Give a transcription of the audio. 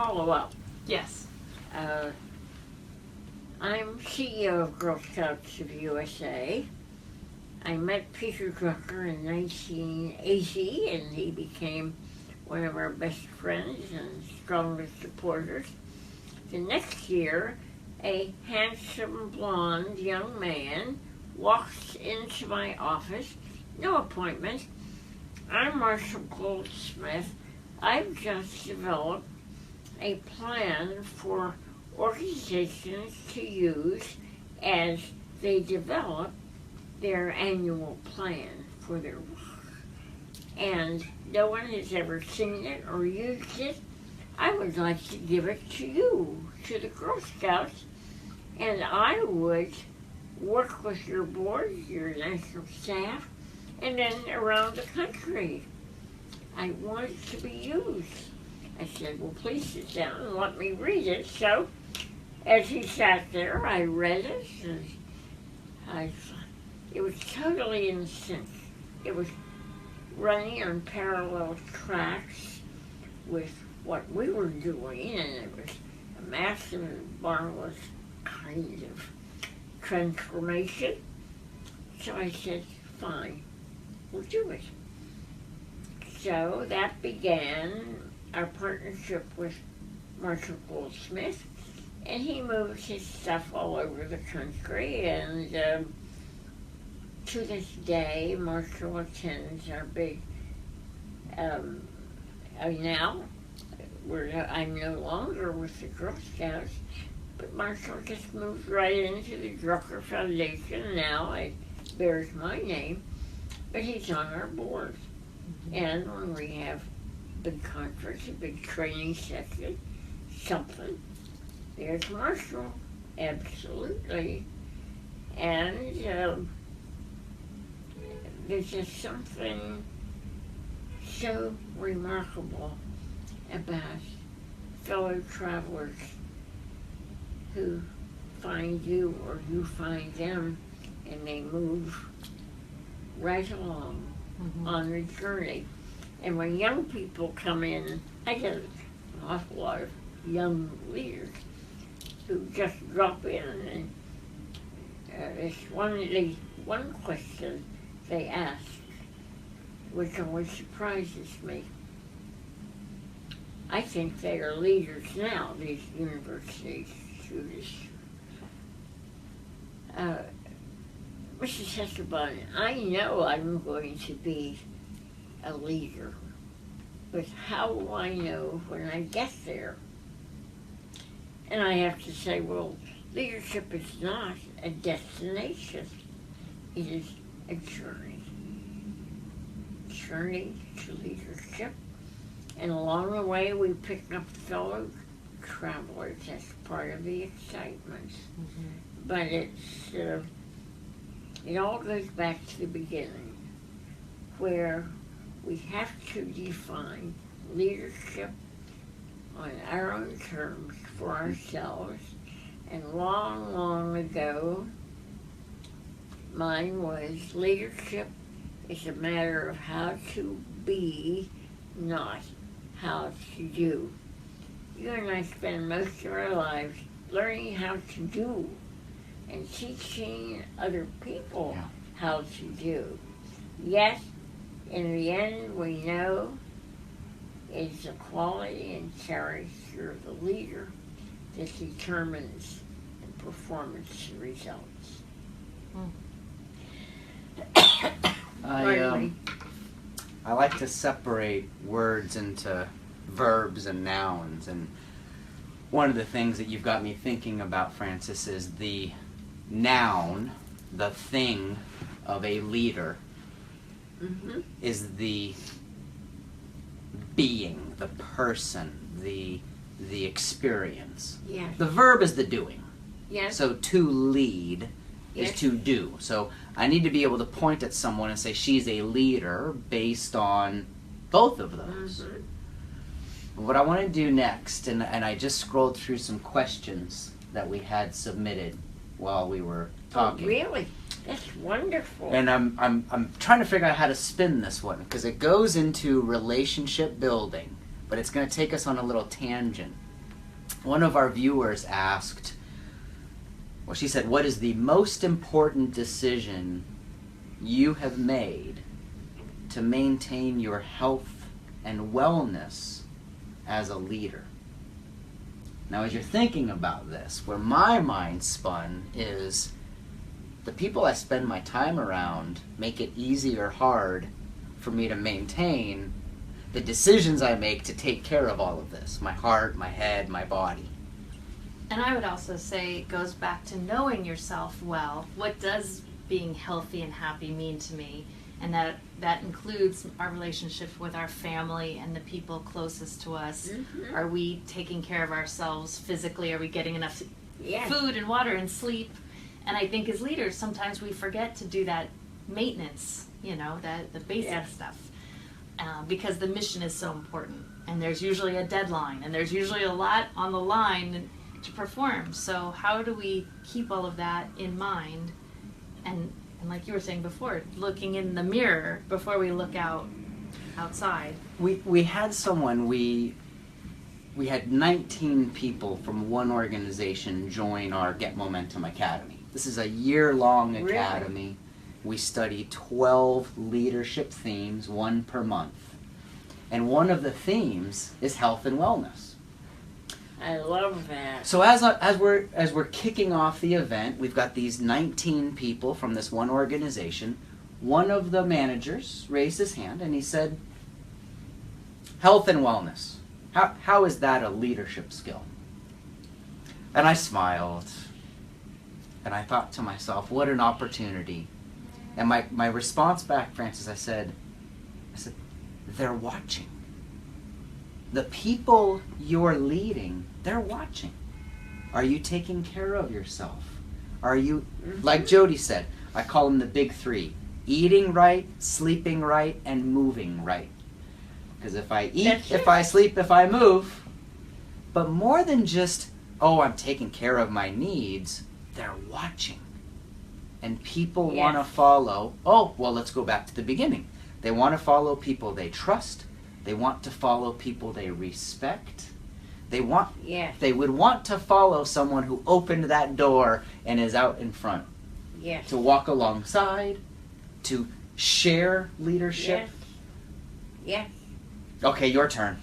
follow up. Yes. I'm CEO of Girl Scouts of USA. I met Peter Drucker in 1980, and he became one of our best friends and strongest supporters. The next year, a handsome blonde young man walks into my office, no appointment. I'm Marshall Goldsmith. I've just developed a plan for organizations to use as they develop their annual plan for their work. And no one has ever seen it or used it. I would like to give it to you, to the Girl Scouts, and I would work with your board, your national staff, and then around the country. I want it to be used. I said, well, please sit down and let me read it. So, as he sat there, I read it, and it was totally in sync. It was running on parallel tracks with what we were doing, and it was a massive and marvelous kind of transformation. So I said, fine, we'll do it. So that began our partnership with Marshall Goldsmith, and he moves his stuff all over the country, and to this day, Marshall attends our big, now, I'm no longer with the Girl Scouts, but Marshall just moved right into the Drucker Foundation. Now it bears my name, but he's on our board. And when we have a big conference, a big training session, something, there's Marshall, absolutely. And there's just something so remarkable about fellow travelers who find you or you find them, and they move right along on the journey. And when young people come in, I get an awful lot of young leaders who just drop in, and it's one question they ask, which always surprises me. I think they are leaders now, these university students. Mrs. Hesselbon, I know I'm going to be a leader, but how will I know when I get there? And I have to say, well, leadership is not a destination. It is a journey. Journey to leadership. And along the way, we pick up fellow travelers. That's part of the excitement. But it all goes back to the beginning, where we have to define leadership on our own terms for ourselves. And long, long ago, mine was leadership is a matter of how to be, not how to do. You and I spend most of our lives learning how to do and teaching other people how to do. Yet, in the end, we know it's the quality and character of the leader that determines the performance results. I like to separate words into verbs and nouns, and one of the things that you've got me thinking about, Frances, is the noun, the thing of a leader, is the being, the person, the experience. Yes. The verb is the doing. Yes. So to lead is Yes. to do. So I need to be able to point at someone and say she's a leader based on both of those. What I want to do next, and I just scrolled through some questions that we had submitted while we were talking. Oh, really? That's wonderful. And I'm trying to figure out how to spin this one, because it goes into relationship building, but it's going to take us on a little tangent one of our viewers asked, well, she said, what is the most important decision you have made to maintain your health and wellness as a leader? Now, as you're thinking about this, where my mind spun is the people I spend my time around make it easy or hard for me to maintain the decisions I make to take care of all of this, my heart, my head, my body. And I would also say it goes back to knowing yourself well. What does being healthy and happy mean to me? And that includes our relationship with our family and the people closest to us. Mm-hmm. Are we taking care of ourselves physically? Are we getting enough Yeah. food and water and sleep? And I think as leaders, sometimes we forget to do that maintenance, the basic Yeah. stuff. Because the mission is so important. And there's usually a deadline. And there's usually a lot on the line to perform. So how do we keep all of that in mind? And like you were saying before, looking in the mirror before we look outside. We had someone, we had 19 people from one organization join our Get Momentum Academy. This is a year-long Really? academy. We study 12 leadership themes, one per month. And one of the themes is health and wellness. I love that. So as we're kicking off the event, we've got these 19 people from this one organization. One of the managers raised his hand and he said, health and wellness. How is that a leadership skill? And I smiled. And I thought to myself, what an opportunity. And my response back, Francis, I said, they're watching. The people you're leading, they're watching. Are you taking care of yourself? Are you, like Jody said, I call them the big three. Eating right, sleeping right, and moving right. Because if I eat, That's if it. I sleep, if I move, but more than just, oh, I'm taking care of my needs, they're watching. And people Yes. want to follow, oh, well, let's go back to the beginning. They want to follow people they trust. They want to follow people they respect. Yes. They would want to follow someone who opened that door and is out in front. Yes. To walk alongside, to share leadership. Yes. Yes. Okay, your turn.